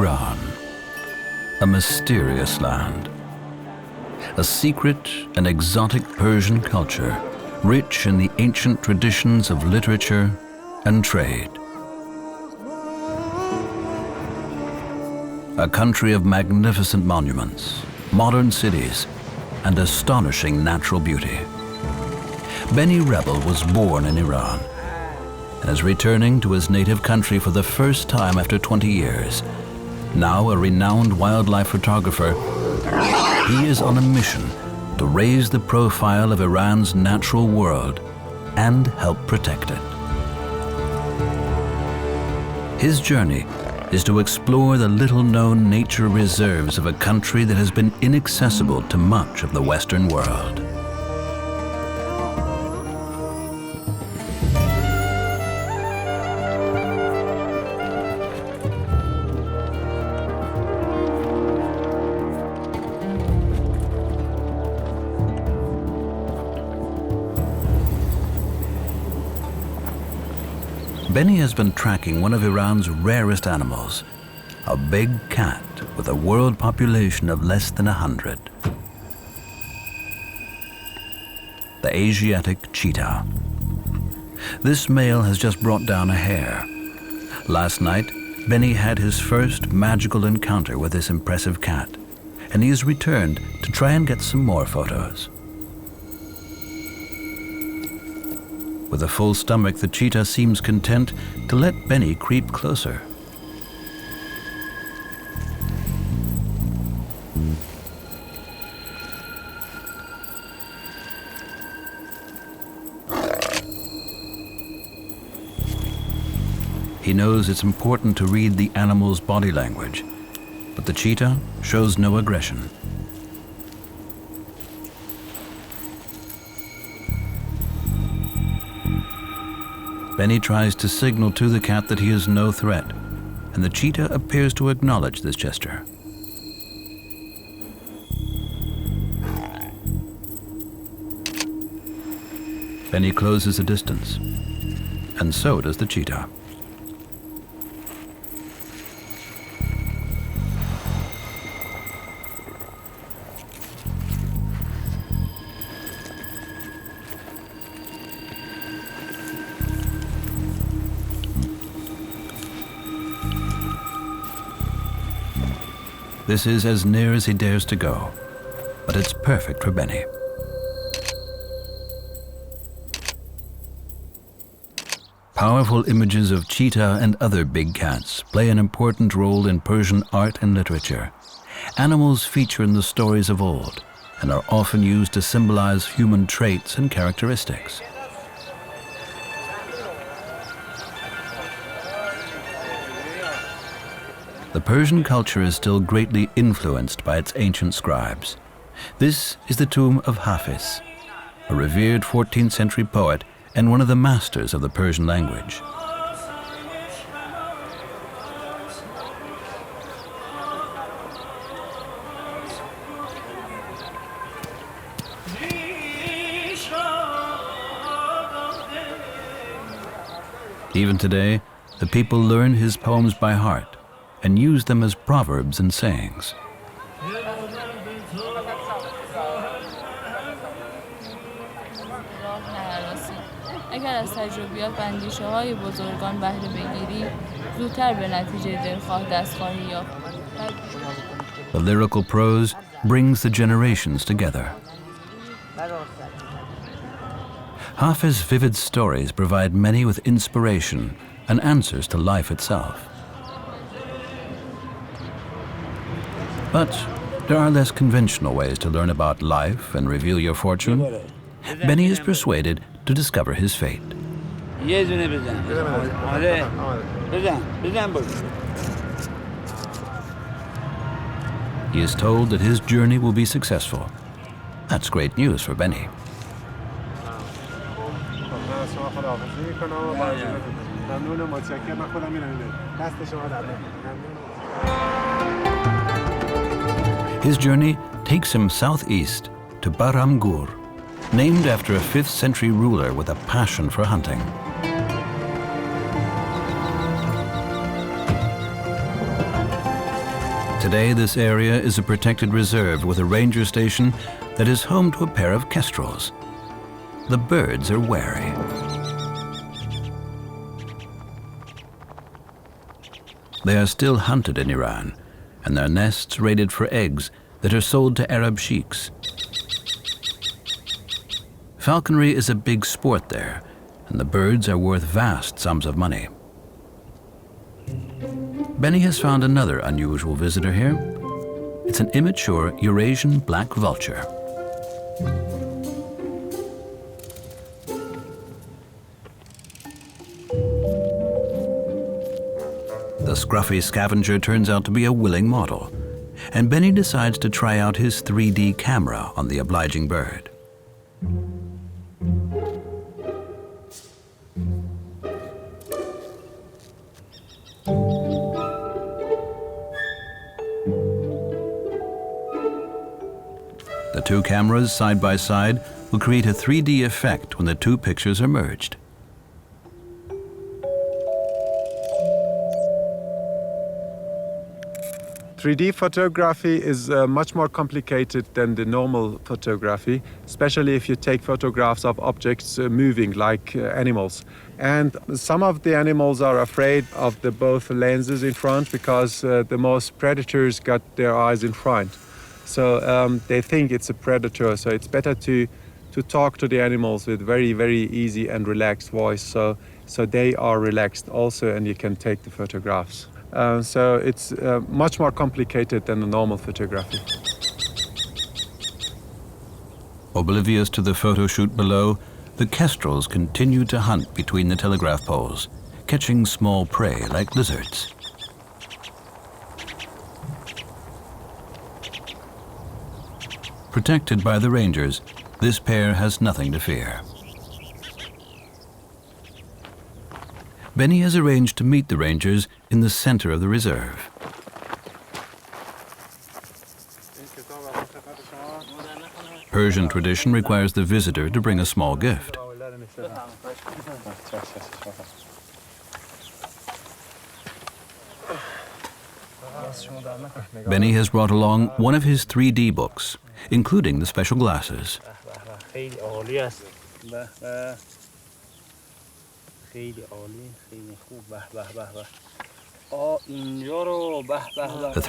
Iran, a mysterious land, a secret and exotic Persian culture, rich in the ancient traditions of literature and trade. A country of magnificent monuments, modern cities, and astonishing natural beauty. Beni Rebel was born in Iran and is returning to his native country for the first time after 20 years. Now a renowned wildlife photographer, he is on a mission to raise the profile of Iran's natural world and help protect it. His journey is to explore the little-known nature reserves of a country that has been inaccessible to much of the Western world. Beni has been tracking one of Iran's rarest animals, a big cat with a world population of less than 100. The Asiatic cheetah. This male has just brought down a hare. Last night, Beni had his first magical encounter with this impressive cat, and he has returned to try and get some more photos. With a full stomach, the cheetah seems content to let Beni creep closer. He knows it's important to read the animal's body language, but the cheetah shows no aggression. Beni tries to signal to the cat that he is no threat, and the cheetah appears to acknowledge this gesture. Beni closes the distance, and so does the cheetah. This is as near as he dares to go, but it's perfect for Beni. Powerful images of cheetah and other big cats play an important role in Persian art and literature. Animals feature in the stories of old and are often used to symbolize human traits and characteristics. The Persian culture is still greatly influenced by its ancient scribes. This is the tomb of Hafiz, a revered 14th century poet and one of the masters of the Persian language. Even today, the people learn his poems by heart and use them as proverbs and sayings. اگر از تجربیات و اندیشه‌های بزرگان بهره بگیری، زودتر به نتیجه دلخواه دستخواهی یافت. The lyrical prose brings the generations together. Hafiz's vivid stories provide many with inspiration and answers to life itself. But there are less conventional ways to learn about life and reveal your fortune. Beni is persuaded to discover his fate. He is told that his journey will be successful. That's great news for Beni. His journey takes him southeast to Baram Gur, named after a 5th century ruler with a passion for hunting. Today, this area is a protected reserve with a ranger station that is home to a pair of kestrels. The birds are wary. They are still hunted in Iran, and their nests raided for eggs that are sold to Arab sheiks. Falconry is a big sport there, and the birds are worth vast sums of money. Benny has found another unusual visitor here. It's an immature Eurasian black vulture. The scruffy scavenger turns out to be a willing model, and Benny decides to try out his 3D camera on the obliging bird. The two cameras side by side will create a 3D effect when the two pictures are merged. "3D photography is much more complicated than the normal photography, especially if you take photographs of objects moving like animals. And some of the animals are afraid of the both lenses in front because the most predators got their eyes in front. So they think it's a predator, so it's better to talk to the animals with very, very easy and relaxed voice, so they are relaxed also and you can take the photographs. So it's much more complicated than the normal photography. Oblivious to the photo shoot below, the kestrels continue to hunt between the telegraph poles, catching small prey like lizards. Protected by the rangers, this pair has nothing to fear. Benny has arranged to meet the rangers in the center of the reserve. Persian tradition requires the visitor to bring a small gift. Benny has brought along one of his 3D books, including the special glasses. The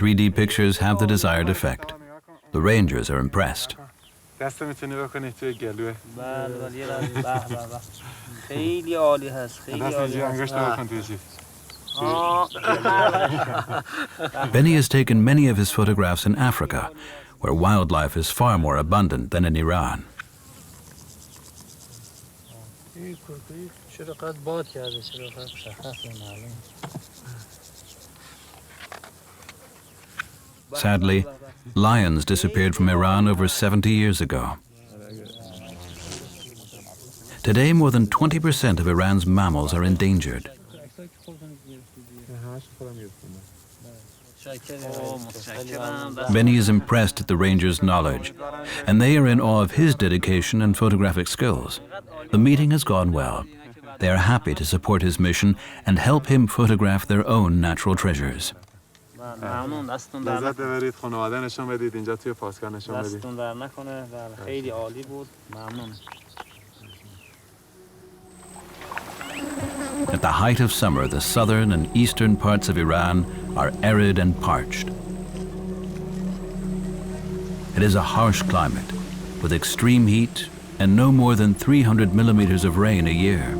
3D pictures have the desired effect. The rangers are impressed. Benny has taken many of his photographs in Africa, where wildlife is far more abundant than in Iran. Sadly, lions disappeared from Iran over 70 years ago. Today, more than 20% of Iran's mammals are endangered. Benny is impressed at the rangers' knowledge, and they are in awe of his dedication and photographic skills. The meeting has gone well. They are happy to support his mission and help him photograph their own natural treasures. At the height of summer, the southern and eastern parts of Iran are arid and parched. It is a harsh climate with extreme heat and no more than 300 millimeters of rain a year.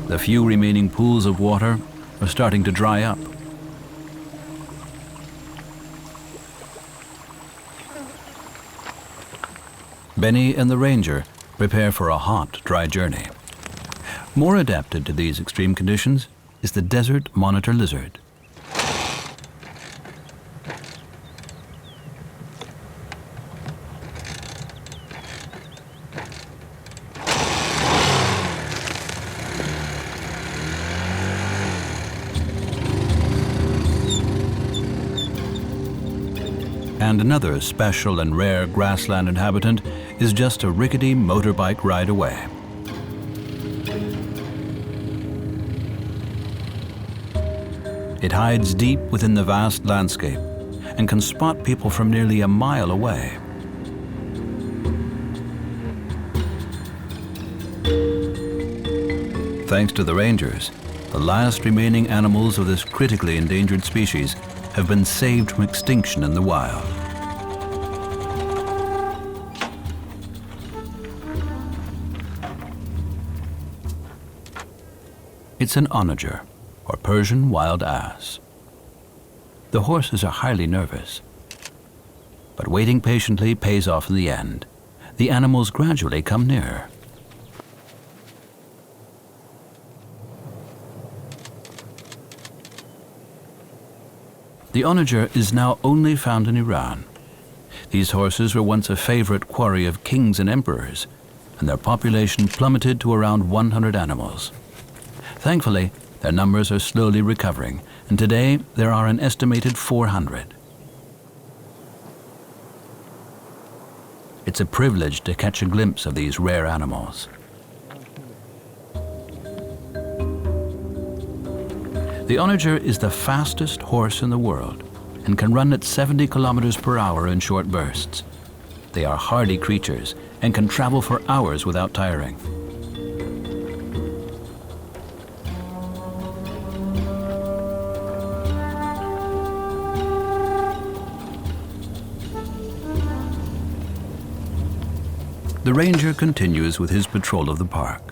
The few remaining pools of water are starting to dry up. Benny and the ranger prepare for a hot, dry journey. More adapted to these extreme conditions is the desert monitor lizard. And another special and rare grassland inhabitant is just a rickety motorbike ride away. It hides deep within the vast landscape and can spot people from nearly a mile away. Thanks to the rangers, the last remaining animals of this critically endangered species have been saved from extinction in the wild. It's an onager, or Persian wild ass. The horses are highly nervous, but waiting patiently pays off in the end. The animals gradually come nearer. The onager is now only found in Iran. These horses were once a favorite quarry of kings and emperors, and their population plummeted to around 100 animals. Thankfully, their numbers are slowly recovering, and today there are an estimated 400. It's a privilege to catch a glimpse of these rare animals. The onager is the fastest horse in the world and can run at 70 kilometers per hour in short bursts. They are hardy creatures and can travel for hours without tiring. The ranger continues with his patrol of the park.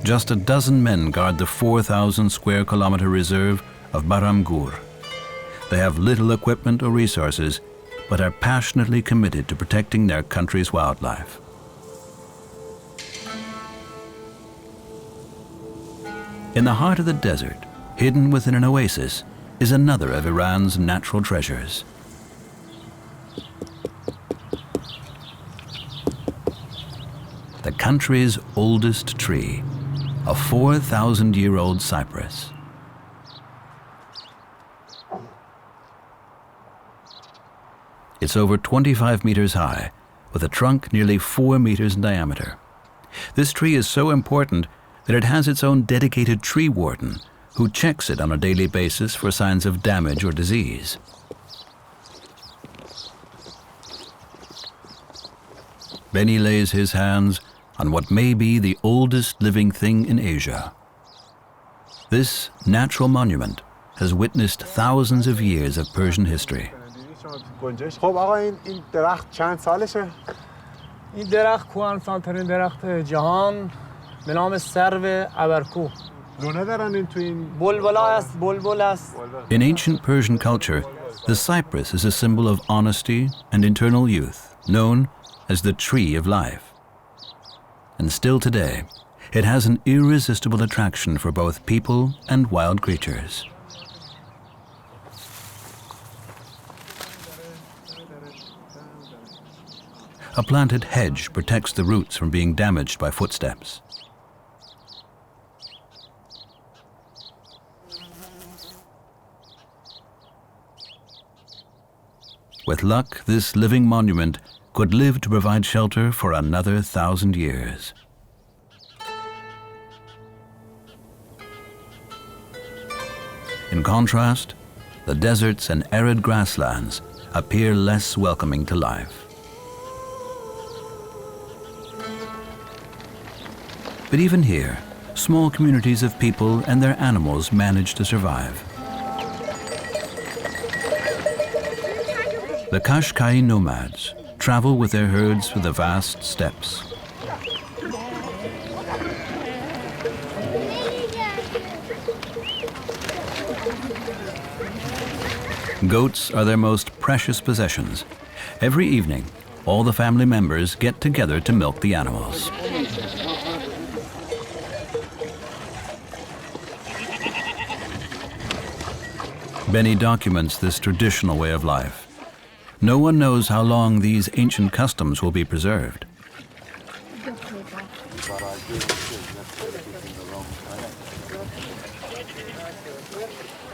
Just a dozen men guard the 4,000 square kilometer reserve of Baram Gur. They have little equipment or resources, but are passionately committed to protecting their country's wildlife. In the heart of the desert, hidden within an oasis, is another of Iran's natural treasures. The country's oldest tree, a 4,000-year-old cypress. It's over 25 meters high, with a trunk nearly 4 meters in diameter. This tree is so important that it has its own dedicated tree warden, who checks it on a daily basis for signs of damage or disease. Benny lays his hands on what may be the oldest living thing in Asia. This natural monument has witnessed thousands of years of Persian history. خب آقا این درخت چند سالشه؟ این درخت کوهنسال‌ترین درخت جهان به نام سرو ابرکوه. لونه دارن این تو این بلبل است. In ancient Persian culture, the cypress is a symbol of honesty and eternal youth, known as the tree of life. And still today, it has an irresistible attraction for both people and wild creatures. A planted hedge protects the roots from being damaged by footsteps. With luck, this living monument could live to provide shelter for another 1,000 years. In contrast, the deserts and arid grasslands appear less welcoming to life. But even here, small communities of people and their animals manage to survive. The Kashkai nomads travel with their herds through the vast steppes. Goats are their most precious possessions. Every evening, all the family members get together to milk the animals. Benny documents this traditional way of life. No one knows how long these ancient customs will be preserved.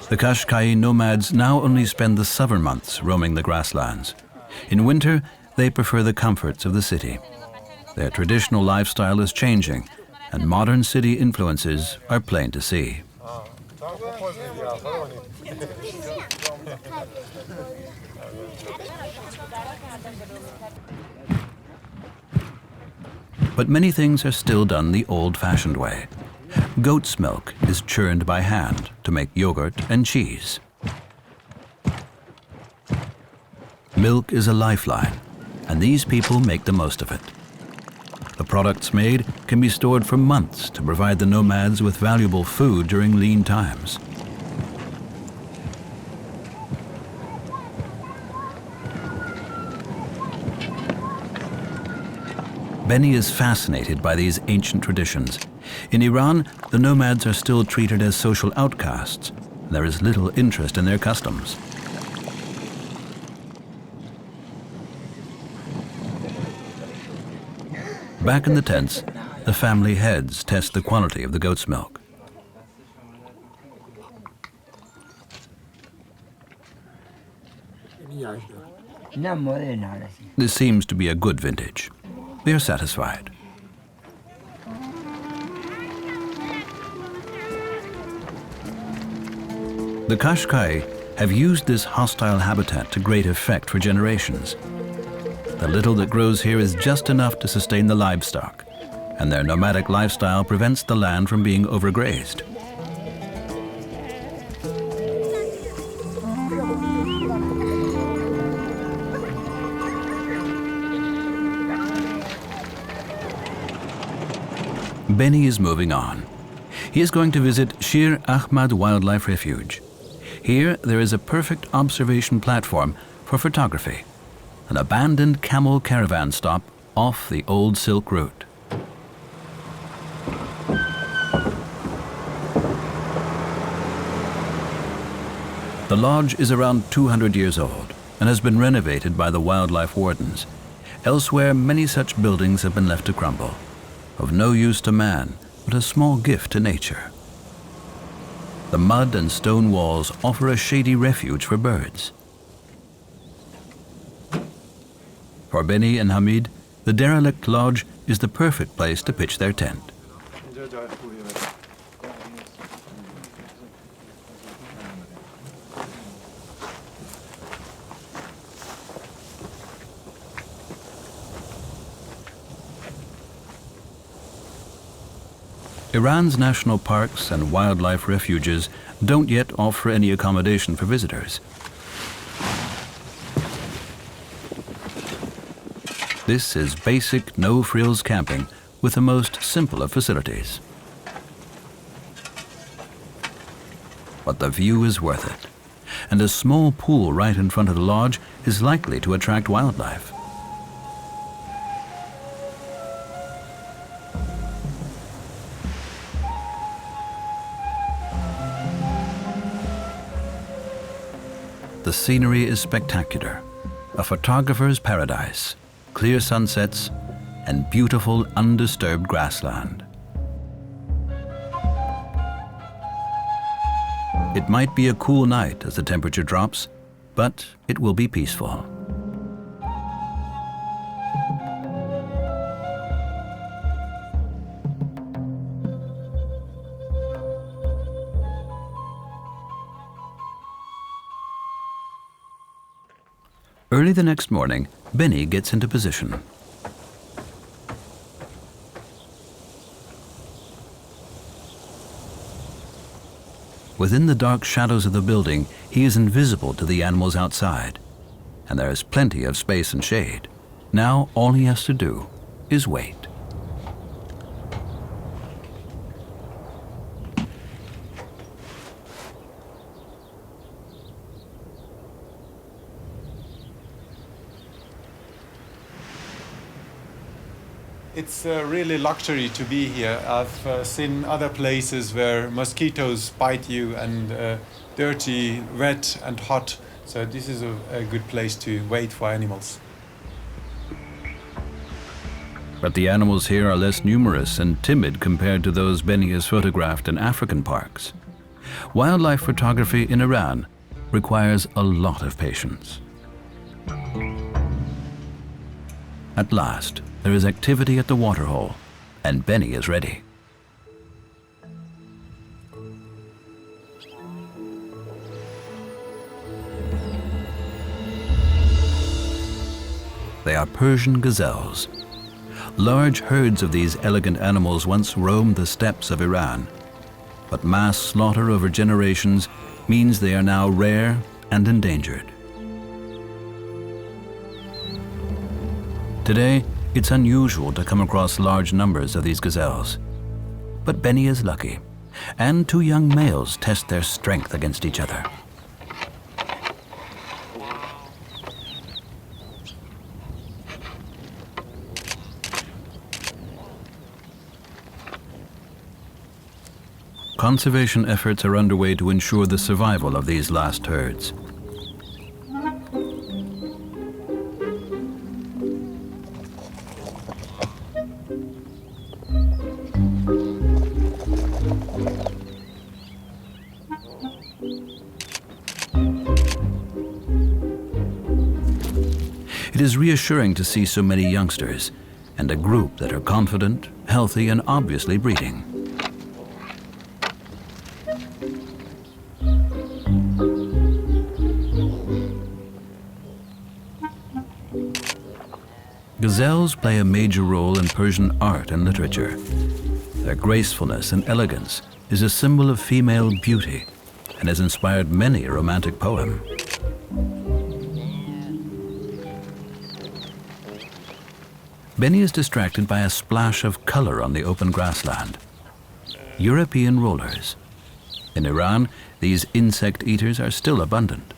The Kashkai nomads now only spend the summer months roaming the grasslands. In winter, they prefer the comforts of the city. Their traditional lifestyle is changing, and modern city influences are plain to see. But many things are still done the old-fashioned way. Goat's milk is churned by hand to make yogurt and cheese. Milk is a lifeline, and these people make the most of it. The products made can be stored for months to provide the nomads with valuable food during lean times. Benny is fascinated by these ancient traditions. In Iran, the nomads are still treated as social outcasts. There is little interest in their customs. Back in the tents, the family heads test the quality of the goat's milk. This seems to be a good vintage. They are satisfied. The Kashkai have used this hostile habitat to great effect for generations. The little that grows here is just enough to sustain the livestock, and their nomadic lifestyle prevents the land from being overgrazed. Benny is moving on. He is going to visit Shir Ahmad Wildlife Refuge. Here, there is a perfect observation platform for photography, an abandoned camel caravan stop off the old Silk Route. The lodge is around 200 years old and has been renovated by the wildlife wardens. Elsewhere, many such buildings have been left to crumble, of no use to man, but a small gift to nature. The mud and stone walls offer a shady refuge for birds. For Benny and Hamid, the derelict lodge is the perfect place to pitch their tent. Iran's national parks and wildlife refuges don't yet offer any accommodation for visitors. This is basic, no-frills camping with the most simple of facilities. But the view is worth it, and a small pool right in front of the lodge is likely to attract wildlife. The scenery is spectacular, a photographer's paradise, clear sunsets, and beautiful undisturbed grassland. It might be a cool night as the temperature drops, but it will be peaceful. Early the next morning, Benny gets into position. Within the dark shadows of the building, he is invisible to the animals outside, and there is plenty of space and shade. Now all he has to do is wait. It's really luxury to be here. I've seen other places where mosquitoes bite you and dirty, wet and hot. So this is a good place to wait for animals. But the animals here are less numerous and timid compared to those Benny has photographed in African parks. Wildlife photography in Iran requires a lot of patience. At last, there is activity at the waterhole, and Benny is ready. They are Persian gazelles. Large herds of these elegant animals once roamed the steppes of Iran, but mass slaughter over generations means they are now rare and endangered. Today, it's unusual to come across large numbers of these gazelles. But Benny is lucky, and two young males test their strength against each other. Conservation efforts are underway to ensure the survival of these last herds. It is reassuring to see so many youngsters and a group that are confident, healthy, and obviously breeding. Gazelles play a major role in Persian art and literature. Their gracefulness and elegance is a symbol of female beauty and has inspired many a romantic poem. Benny is distracted by a splash of color on the open grassland. European rollers. In Iran, these insect eaters are still abundant.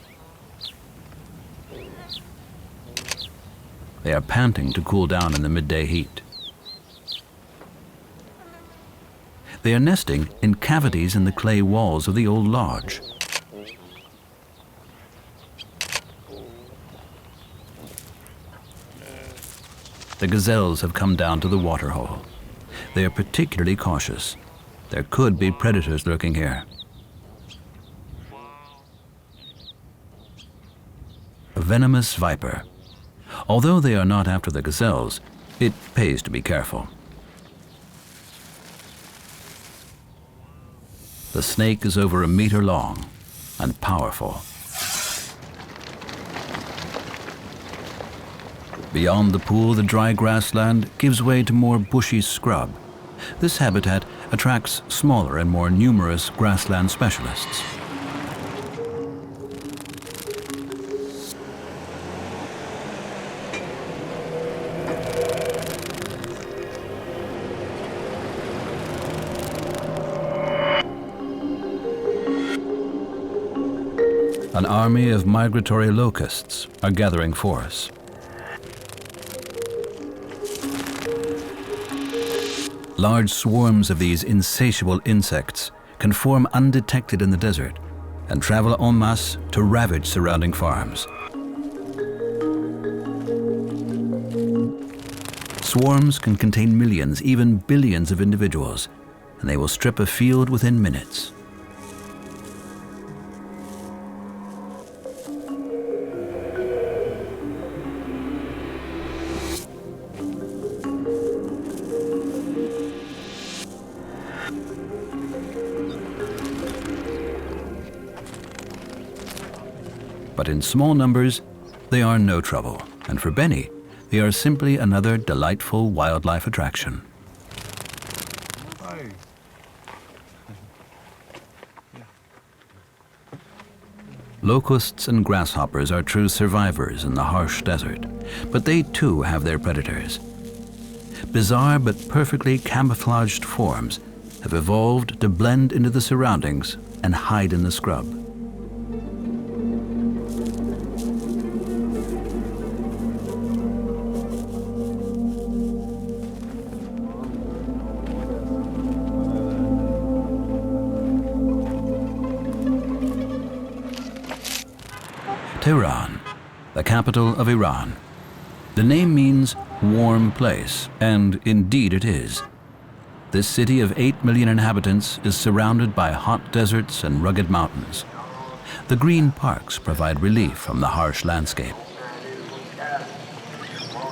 They are panting to cool down in the midday heat. They are nesting in cavities in the clay walls of the old lodge. The gazelles have come down to the waterhole. They are particularly cautious. There could be predators lurking here. A venomous viper. Although they are not after the gazelles, it pays to be careful. The snake is over 1 meter long and powerful. Beyond the pool, the dry grassland gives way to more bushy scrub. This habitat attracts smaller and more numerous grassland specialists. An army of migratory locusts are gathering force. Large swarms of these insatiable insects can form undetected in the desert and travel en masse to ravage surrounding farms. Swarms can contain millions, even billions of individuals, and they will strip a field within minutes. But in small numbers, they are no trouble. And for Benny, they are simply another delightful wildlife attraction. Locusts and grasshoppers are true survivors in the harsh desert, but they too have their predators. Bizarre but perfectly camouflaged forms have evolved to blend into the surroundings and hide in the scrub. Tehran, the capital of Iran. The name means warm place, and indeed it is. This city of 8 million inhabitants is surrounded by hot deserts and rugged mountains. The green parks provide relief from the harsh landscape.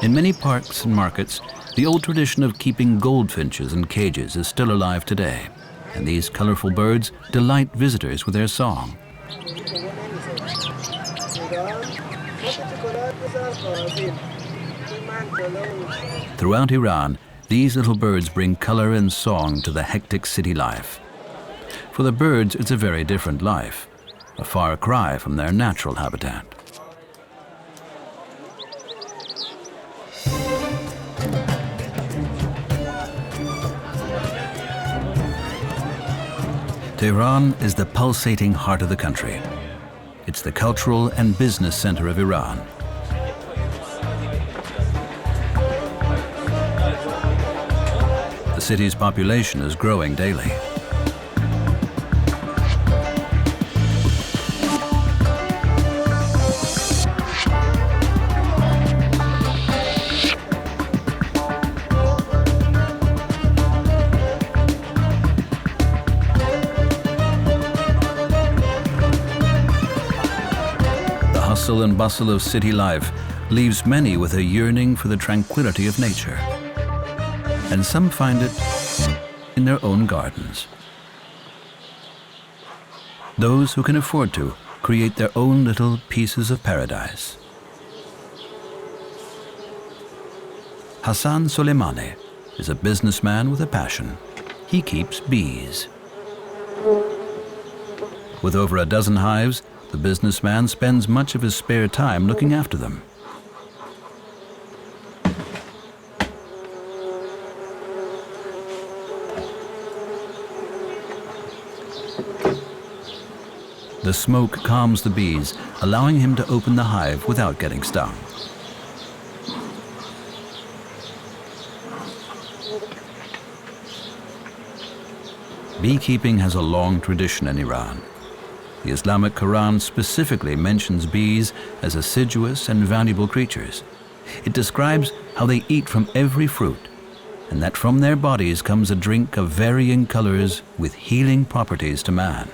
In many parks and markets, the old tradition of keeping goldfinches in cages is still alive today, and these colorful birds delight visitors with their song. Throughout Iran, these little birds bring color and song to the hectic city life. For the birds, it's a very different life, a far cry from their natural habitat. Tehran is the pulsating heart of the country. It's the cultural and business center of Iran. The city's population is growing daily. The hustle and bustle of city life leaves many with a yearning for the tranquility of nature. And some find it in their own gardens. Those who can afford to create their own little pieces of paradise. Hassan Soleimani is a businessman with a passion. He keeps bees. With over a dozen hives, the businessman spends much of his spare time looking after them. The smoke calms the bees, allowing him to open the hive without getting stung. Beekeeping has a long tradition in Iran. The Islamic Quran specifically mentions bees as assiduous and valuable creatures. It describes how they eat from every fruit, and that from their bodies comes a drink of varying colors with healing properties to man.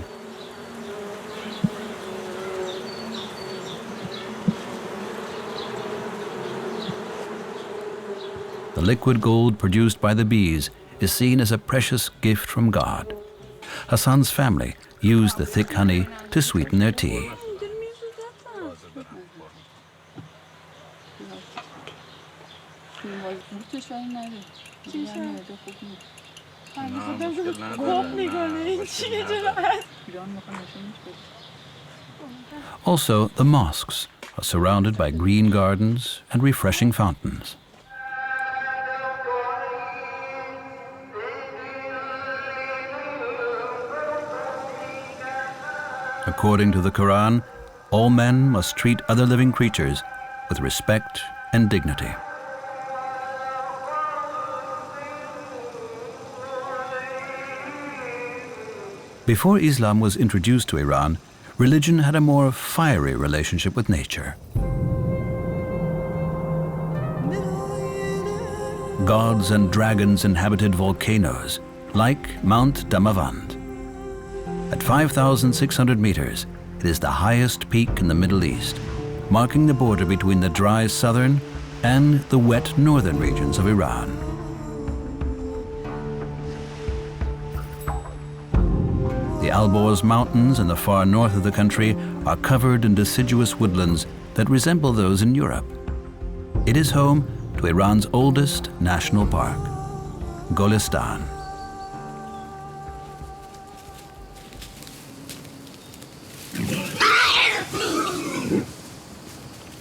The liquid gold produced by the bees is seen as a precious gift from God. Hassan's family used the thick honey to sweeten their tea. Also, the mosques are surrounded by green gardens and refreshing fountains. According to the Quran, all men must treat other living creatures with respect and dignity. Before Islam was introduced to Iran, religion had a more fiery relationship with nature. Gods and dragons inhabited volcanoes, like Mount Damavand. At 5,600 meters, it is the highest peak in the Middle East, marking the border between the dry southern and the wet northern regions of Iran. The Alborz Mountains in the far north of the country are covered in deciduous woodlands that resemble those in Europe. It is home to Iran's oldest national park, Golestan.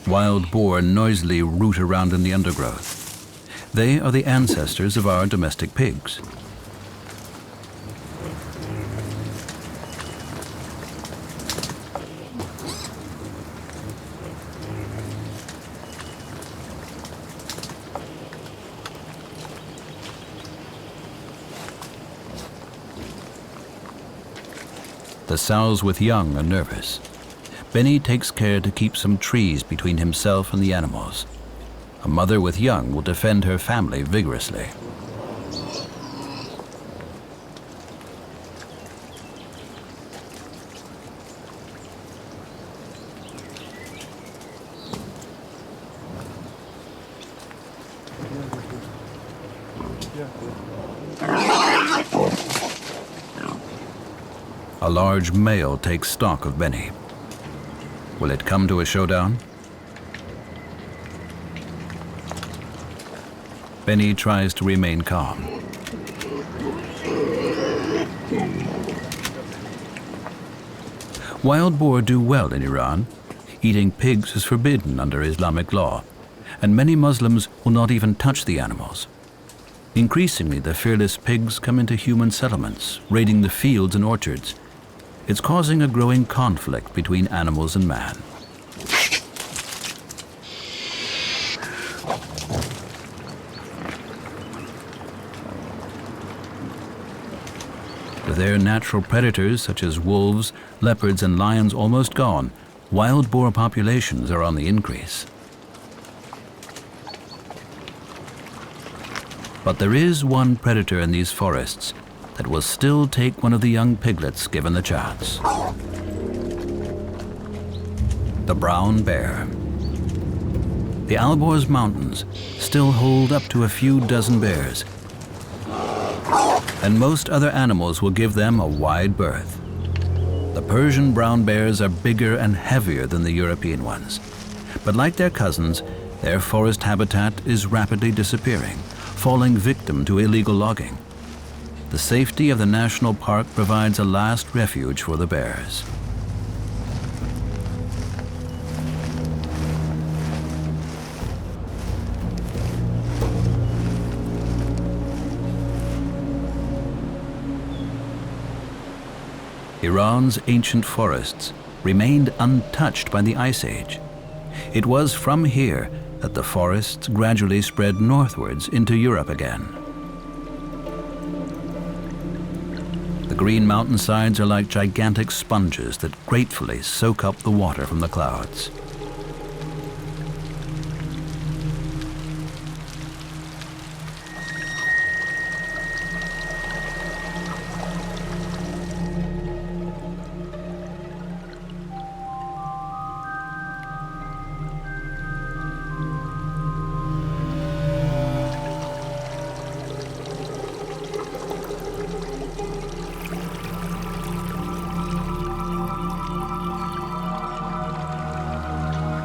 Wild boar noisily root around in the undergrowth. They are the ancestors of our domestic pigs. The sows with young are nervous. Benny takes care to keep some trees between himself and the animals. A mother with young will defend her family vigorously. A large male takes stock of Benny. Will it come to a showdown? Benny tries to remain calm. Wild boar do well in Iran. Eating pigs is forbidden under Islamic law, and many Muslims will not even touch the animals. Increasingly, the fearless pigs come into human settlements, raiding the fields and orchards. It's causing a growing conflict between animals and man. With their natural predators such as wolves, leopards, and lions almost gone, wild boar populations are on the increase. But there is one predator in these forests that will still take one of the young piglets given the chance. The brown bear. The Alborz Mountains still hold up to a few dozen bears, and most other animals will give them a wide berth. The Persian brown bears are bigger and heavier than the European ones, but like their cousins, their forest habitat is rapidly disappearing, falling victim to illegal logging. The safety of the national park provides a last refuge for the bears. Iran's ancient forests remained untouched by the Ice Age. It was from here that the forests gradually spread northwards into Europe again. The green mountainsides are like gigantic sponges that gratefully soak up the water from the clouds.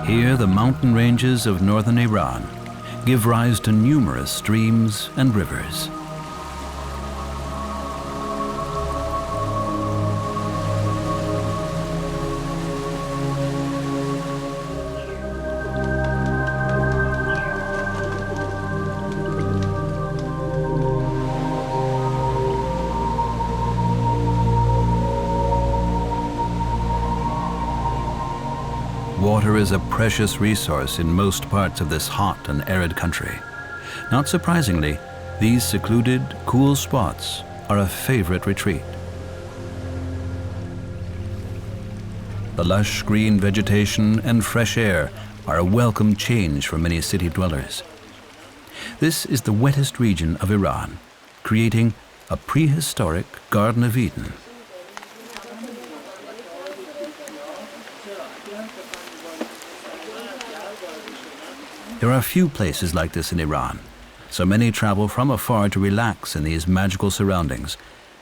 Here, the mountain ranges of northern Iran give rise to numerous streams and rivers. Water is a precious resource in most parts of this hot and arid country. Not surprisingly, these secluded, cool spots are a favorite retreat. The lush green vegetation and fresh air are a welcome change for many city dwellers. This is the wettest region of Iran, creating a prehistoric Garden of Eden. There are few places like this in Iran, so many travel from afar to relax in these magical surroundings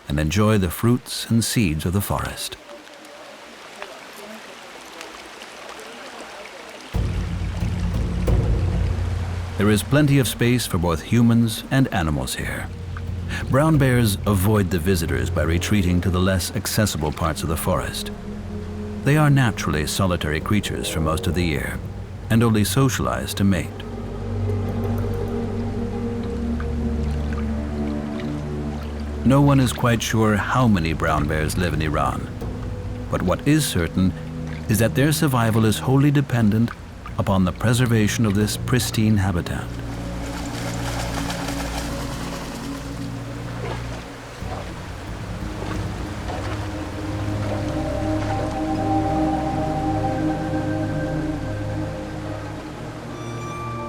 and enjoy the fruits and seeds of the forest. There is plenty of space for both humans and animals here. Brown bears avoid the visitors by retreating to the less accessible parts of the forest. They are naturally solitary creatures for most of the year, and only socialize to mate. No one is quite sure how many brown bears live in Iran, but what is certain is that their survival is wholly dependent upon the preservation of this pristine habitat.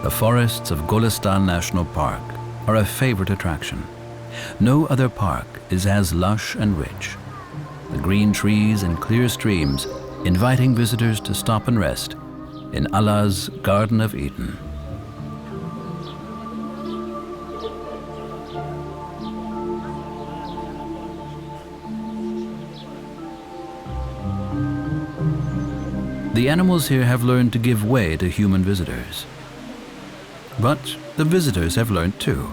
The forests of Golestan National Park are a favorite attraction. No other park is as lush and rich. The green trees and clear streams inviting visitors to stop and rest in Allah's Garden of Eden. The animals here have learned to give way to human visitors. But the visitors have learned too.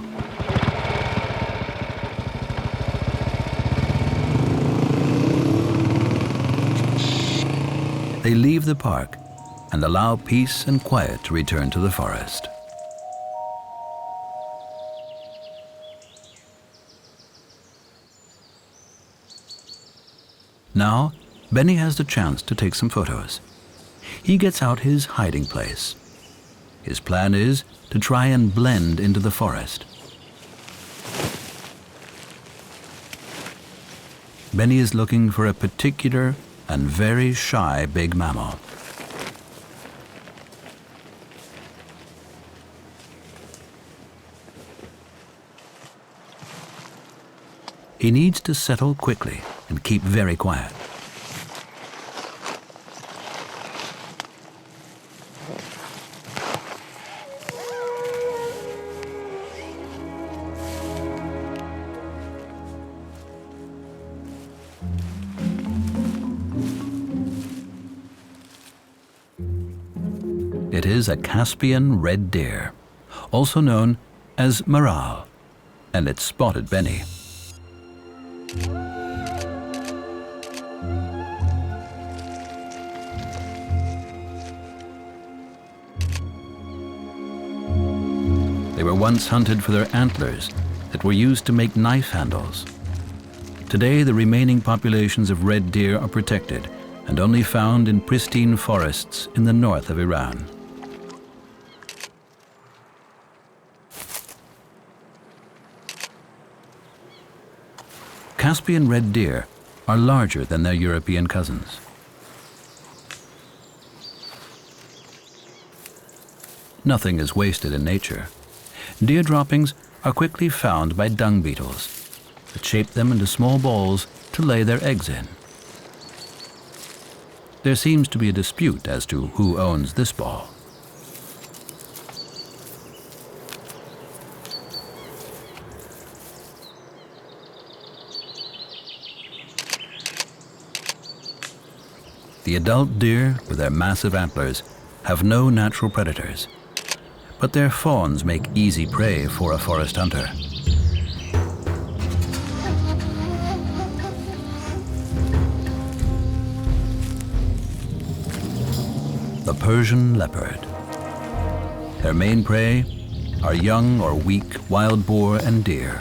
They leave the park and allow peace and quiet to return to the forest. Now, Benny has the chance to take some photos. He gets out his hiding place. His plan is to try and blend into the forest. Benny is looking for a particular and very shy big mammal. He needs to settle quickly and keep very quiet. It is a Caspian red deer, also known as maral, and it spotted Benny. They were once hunted for their antlers that were used to make knife handles. Today, the remaining populations of red deer are protected and only found in pristine forests in the north of Iran. Caspian red deer are larger than their European cousins. Nothing is wasted in nature. Deer droppings are quickly found by dung beetles that shape them into small balls to lay their eggs in. There seems to be a dispute as to who owns this ball. The adult deer, with their massive antlers, have no natural predators, but their fawns make easy prey for a forest hunter. The Persian leopard. Their main prey are young or weak wild boar and deer.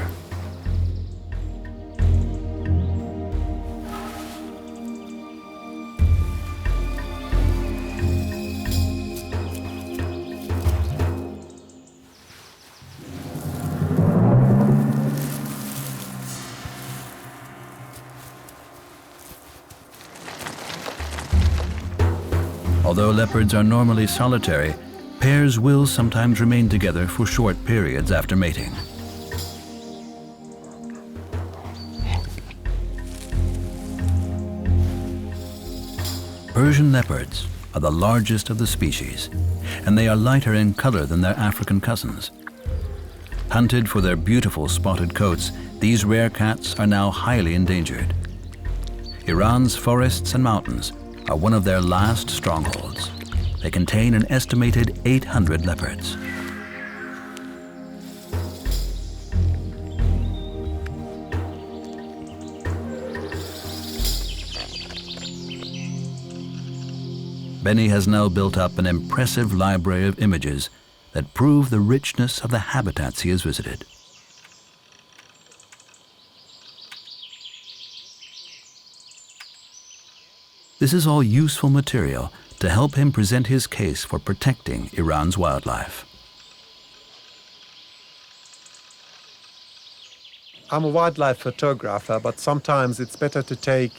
Although leopards are normally solitary, pairs will sometimes remain together for short periods after mating. Persian leopards are the largest of the species, and they are lighter in color than their African cousins. Hunted for their beautiful spotted coats, these rare cats are now highly endangered. Iran's forests and mountains are one of their last strongholds. They contain an estimated 800 leopards. Benny has now built up an impressive library of images that prove the richness of the habitats he has visited. This is all useful material to help him present his case for protecting Iran's wildlife. I'm a wildlife photographer, but sometimes it's better to take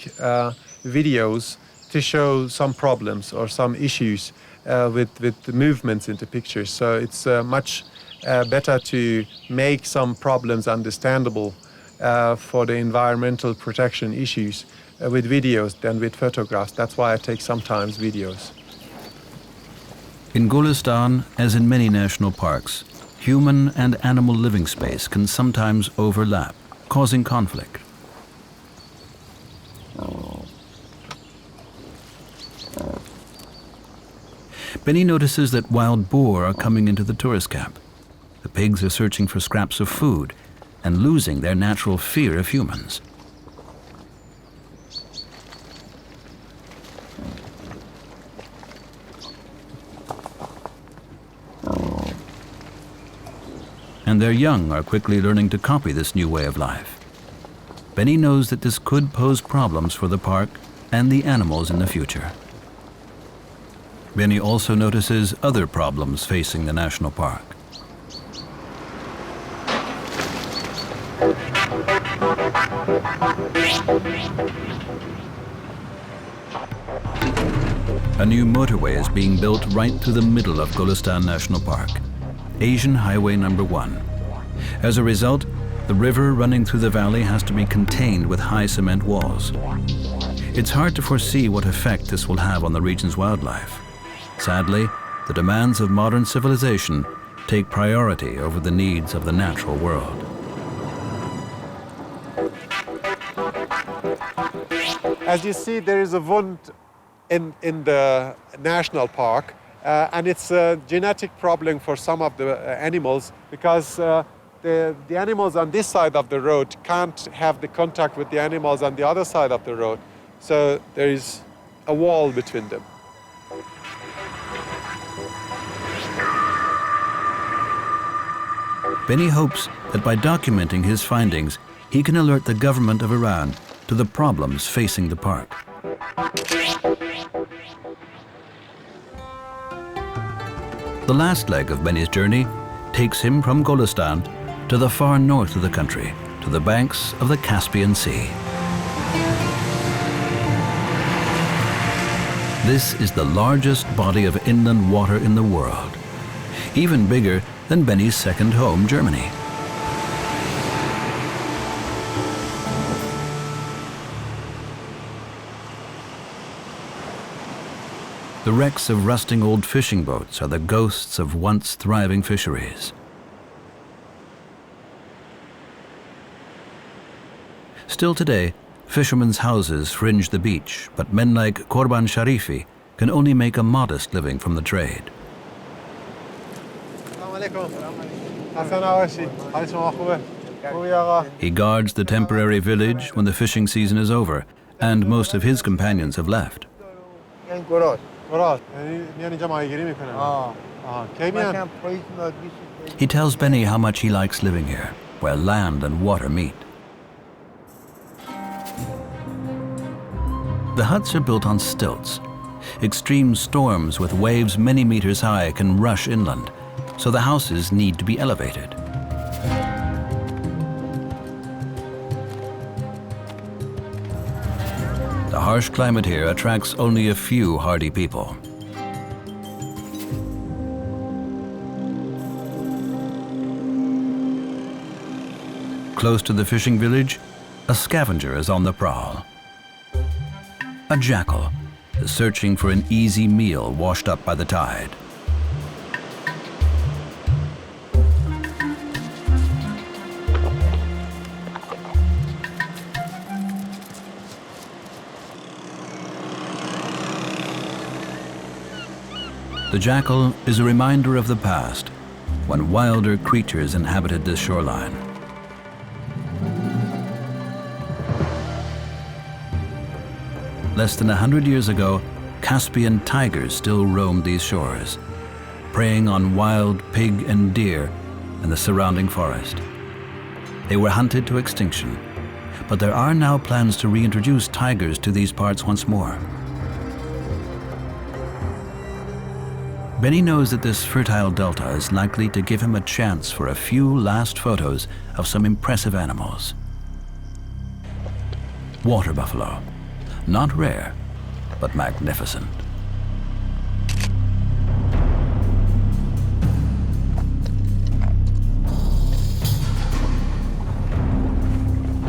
videos to show some problems or some issues with the movements into pictures. So it's much better to make some problems understandable for the environmental protection issues with videos than with photographs. That's why I take sometimes videos. In Golestan, as in many national parks, human and animal living space can sometimes overlap, causing conflict. Benny notices that wild boar are coming into the tourist camp. The pigs are searching for scraps of food and losing their natural fear of humans. And their young are quickly learning to copy this new way of life. Benny knows that this could pose problems for the park and the animals in the future. Benny also notices other problems facing the national park. A new motorway is being built right through the middle of Golestan National Park, Asian Highway number 1. As a result, the river running through the valley has to be contained with high cement walls. It's hard to foresee what effect this will have on the region's wildlife. Sadly, the demands of modern civilization take priority over the needs of the natural world. As you see, there is a wound in the national park, and it's a genetic problem for some of the animals because the animals on this side of the road can't have the contact with the animals on the other side of the road. So there is a wall between them. Benny hopes that by documenting his findings, he can alert the government of Iran to the problems facing the park. The last leg of Benny's journey takes him from Golestan to the far north of the country, to the banks of the Caspian Sea. This is the largest body of inland water in the world, even bigger than Benny's second home, Germany. The wrecks of rusting old fishing boats are the ghosts of once thriving fisheries. Still today, fishermen's houses fringe the beach, but men like Korban Sharifi can only make a modest living from the trade. He guards the temporary village when the fishing season is over, and most of his companions have left. He tells Benny how much he likes living here, where land and water meet. The huts are built on stilts. Extreme storms with waves many meters high can rush inland, so the houses need to be elevated. The harsh climate here attracts only a few hardy people. Close to the fishing village, a scavenger is on the prowl. A jackal is searching for an easy meal washed up by the tide. The jackal is a reminder of the past, when wilder creatures inhabited this shoreline. Less than 100 years ago, Caspian tigers still roamed these shores, preying on wild pig and deer in the surrounding forest. They were hunted to extinction, but there are now plans to reintroduce tigers to these parts once more. Benny knows that this fertile delta is likely to give him a chance for a few last photos of some impressive animals. Water buffalo, not rare, but magnificent.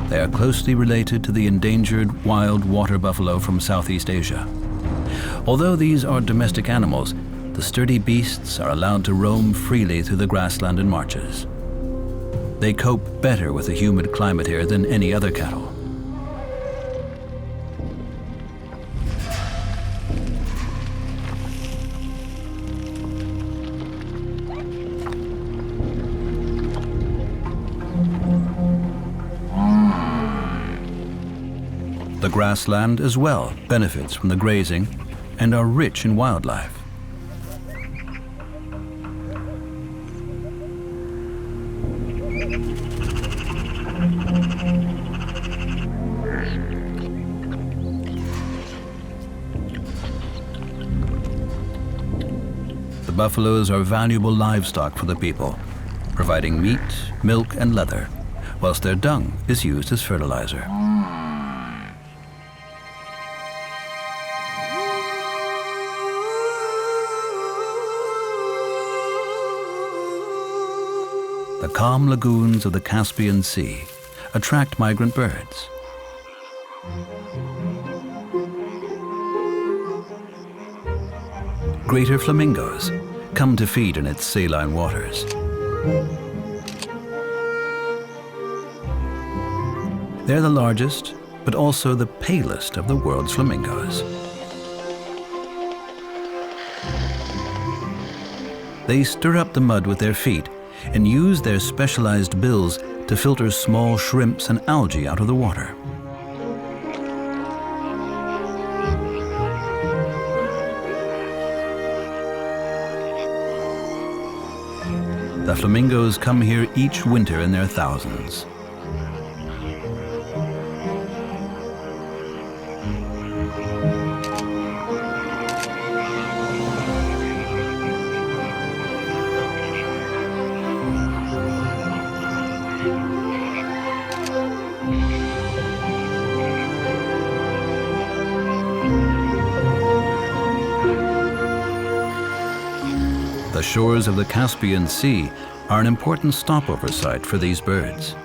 They are closely related to the endangered wild water buffalo from Southeast Asia. Although these are domestic animals, the sturdy beasts are allowed to roam freely through the grassland and marshes. They cope better with the humid climate here than any other cattle. The grassland as well benefits from the grazing and are rich in wildlife. The buffaloes are valuable livestock for the people, providing meat, milk, and leather, whilst their dung is used as fertilizer. The calm lagoons of the Caspian Sea attract migrant birds. Greater flamingos come to feed in its saline waters. They're the largest, but also the palest of the world's flamingos. They stir up the mud with their feet and use their specialized bills to filter small shrimps and algae out of the water. The flamingos come here each winter in their thousands. The shores of the Caspian Sea are an important stopover site for these birds.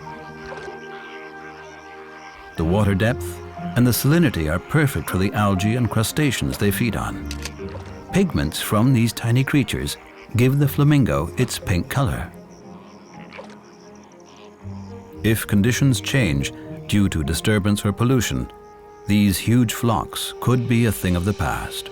The water depth and the salinity are perfect for the algae and crustaceans they feed on. Pigments from these tiny creatures give the flamingo its pink color. If conditions change due to disturbance or pollution, these huge flocks could be a thing of the past.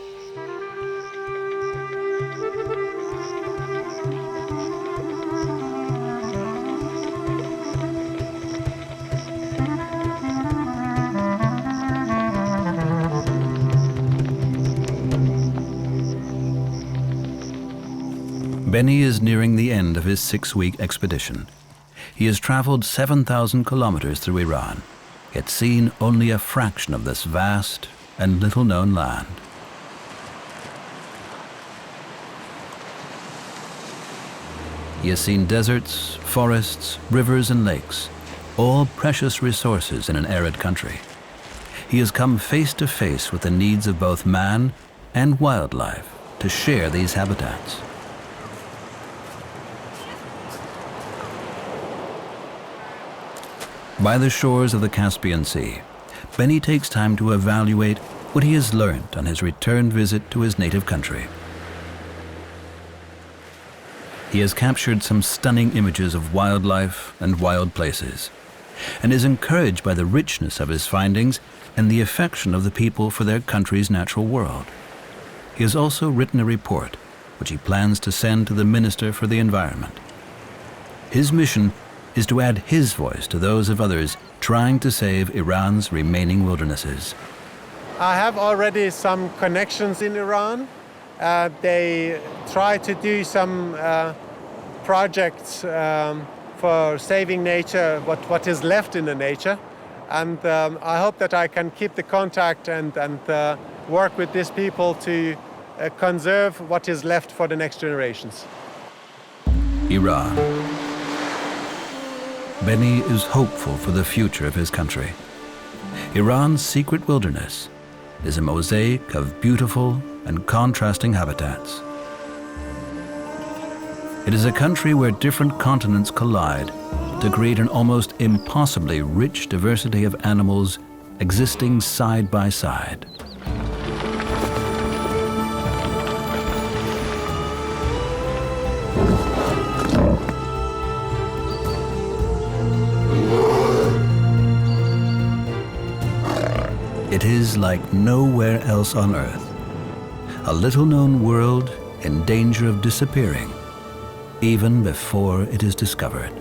Benny is nearing the end of his 6-week expedition. He has traveled 7,000 kilometers through Iran, yet seen only a fraction of this vast and little-known land. He has seen deserts, forests, rivers, and lakes, all precious resources in an arid country. He has come face to face with the needs of both man and wildlife to share these habitats. By the shores of the Caspian Sea, Benny takes time to evaluate what he has learned on his return visit to his native country. He has captured some stunning images of wildlife and wild places, and is encouraged by the richness of his findings and the affection of the people for their country's natural world. He has also written a report, which he plans to send to the Minister for the Environment. His mission is to add his voice to those of others trying to save Iran's remaining wildernesses. I have already some connections in Iran. They try to do some projects for saving nature, what is left in the nature. And I hope that I can keep the contact and work with these people to conserve what is left for the next generations. Iran. Benny is hopeful for the future of his country. Iran's secret wilderness is a mosaic of beautiful and contrasting habitats. It is a country where different continents collide to create an almost impossibly rich diversity of animals existing side by side. It is like nowhere else on Earth, a little-known world in danger of disappearing, even before it is discovered.